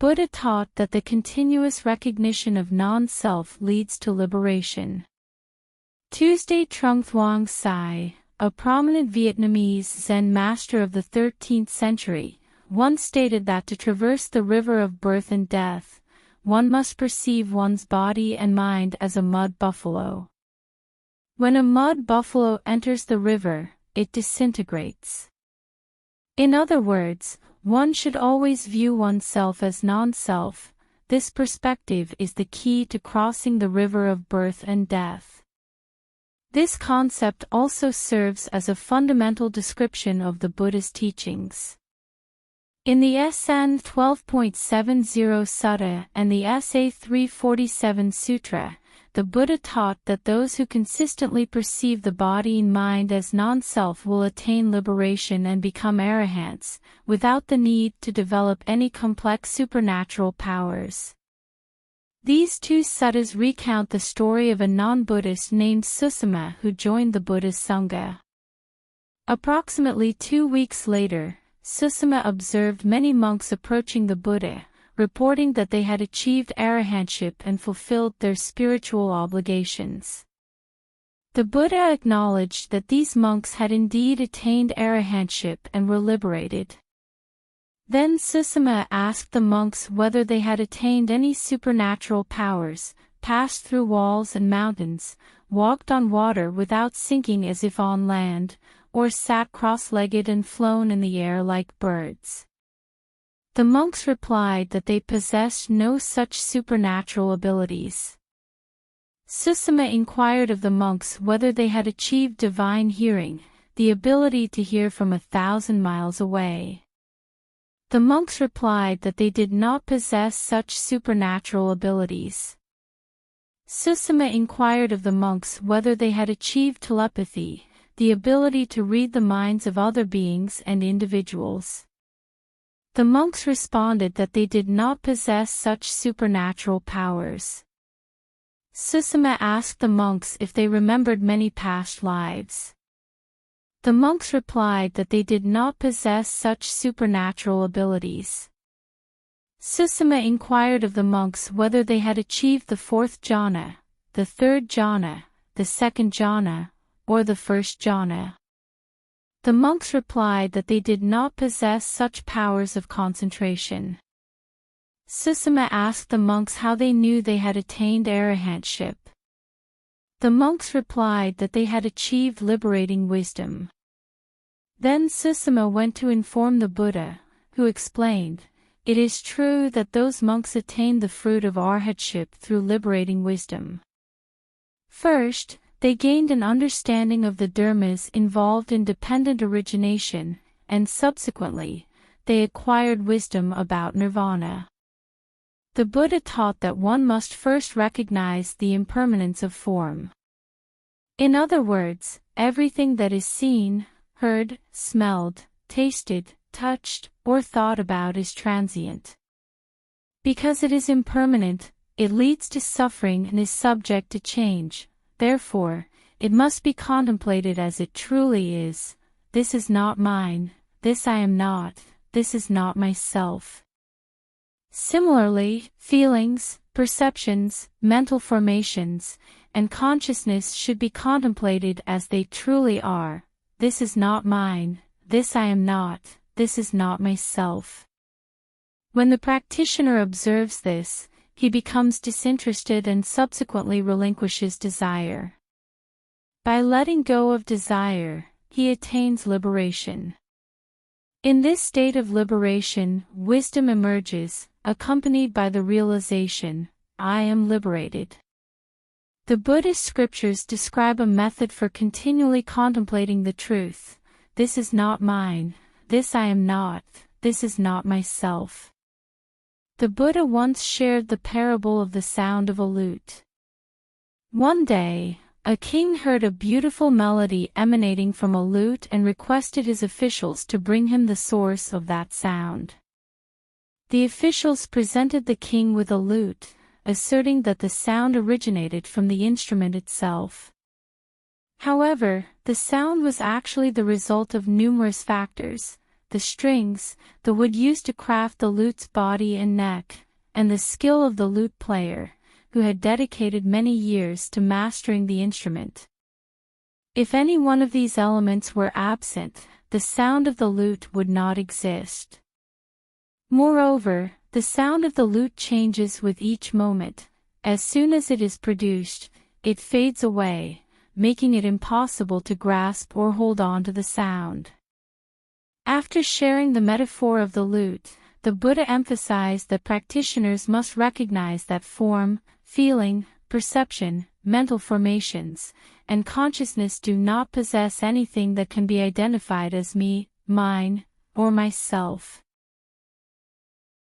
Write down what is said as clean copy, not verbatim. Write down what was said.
Buddha taught that the continuous recognition of non-self leads to liberation. Tuệ Trung Thượng Sỹ, a prominent Vietnamese Zen master of the 13th century, once stated that to traverse the river of birth and death, one must perceive one's body and mind as a mud buffalo. When a mud buffalo enters the river, it disintegrates. In other words, one should always view oneself as non-self. This perspective is the key to crossing the river of birth and death. This concept also serves as a fundamental description of the Buddha's teachings. In the SN 12.70 Sutta and the SA 347 Sutra, the Buddha taught that those who consistently perceive the body and mind as non-self will attain liberation and become Arahants, without the need to develop any complex supernatural powers. These two suttas recount the story of a non-Buddhist named Susima who joined the Buddha's Sangha. Approximately 2 weeks later, Susima observed many monks approaching the Buddha, reporting that they had achieved Arahantship and fulfilled their spiritual obligations. The Buddha acknowledged that these monks had indeed attained Arahantship and were liberated. Then Susima asked the monks whether they had attained any supernatural powers, passed through walls and mountains, walked on water without sinking as if on land, or sat cross-legged and flown in the air like birds. The monks replied that they possessed no such supernatural abilities. Susima inquired of the monks whether they had achieved divine hearing, the ability to hear from 1,000 miles away. The monks replied that they did not possess such supernatural abilities. Susima inquired of the monks whether they had achieved telepathy, the ability to read the minds of other beings and individuals. The monks responded that they did not possess such supernatural powers. Susima asked the monks if they remembered many past lives. The monks replied that they did not possess such supernatural abilities. Susima inquired of the monks whether they had achieved the 4th jhana, the 3rd jhana, the 2nd jhana, or the 1st jhana. The monks replied that they did not possess such powers of concentration. Susima asked the monks how they knew they had attained Arahantship. The monks replied that they had achieved liberating wisdom. Then Susima went to inform the Buddha, who explained, "It is true that those monks attained the fruit of Arahantship through liberating wisdom. First, they gained an understanding of the dharmas involved in dependent origination, and subsequently, they acquired wisdom about nirvana." The Buddha taught that one must first recognize the impermanence of form. In other words, everything that is seen, heard, smelled, tasted, touched, or thought about is transient. Because it is impermanent, it leads to suffering and is subject to change. Therefore, it must be contemplated as it truly is. This is not mine, this I am not, this is not myself. Similarly, feelings, perceptions, mental formations, and consciousness should be contemplated as they truly are. This is not mine, this I am not, this is not myself. When the practitioner observes this, he becomes disinterested and subsequently relinquishes desire. By letting go of desire, he attains liberation. In this state of liberation, wisdom emerges, accompanied by the realization, "I am liberated." The Buddhist scriptures describe a method for continually contemplating the truth. This is not mine, this I am not, this is not myself. The Buddha once shared the parable of the sound of a lute. One day, a king heard a beautiful melody emanating from a lute and requested his officials to bring him the source of that sound. The officials presented the king with a lute, asserting that the sound originated from the instrument itself. However, the sound was actually the result of numerous factors. the strings, the wood used to craft the lute's body and neck, and the skill of the lute player, who had dedicated many years to mastering the instrument. If any one of these elements were absent, the sound of the lute would not exist. Moreover, the sound of the lute changes with each moment. As soon as it is produced, it fades away, making it impossible to grasp or hold on to the sound. After sharing the metaphor of the lute, the Buddha emphasized that practitioners must recognize that form, feeling, perception, mental formations, and consciousness do not possess anything that can be identified as me, mine, or myself.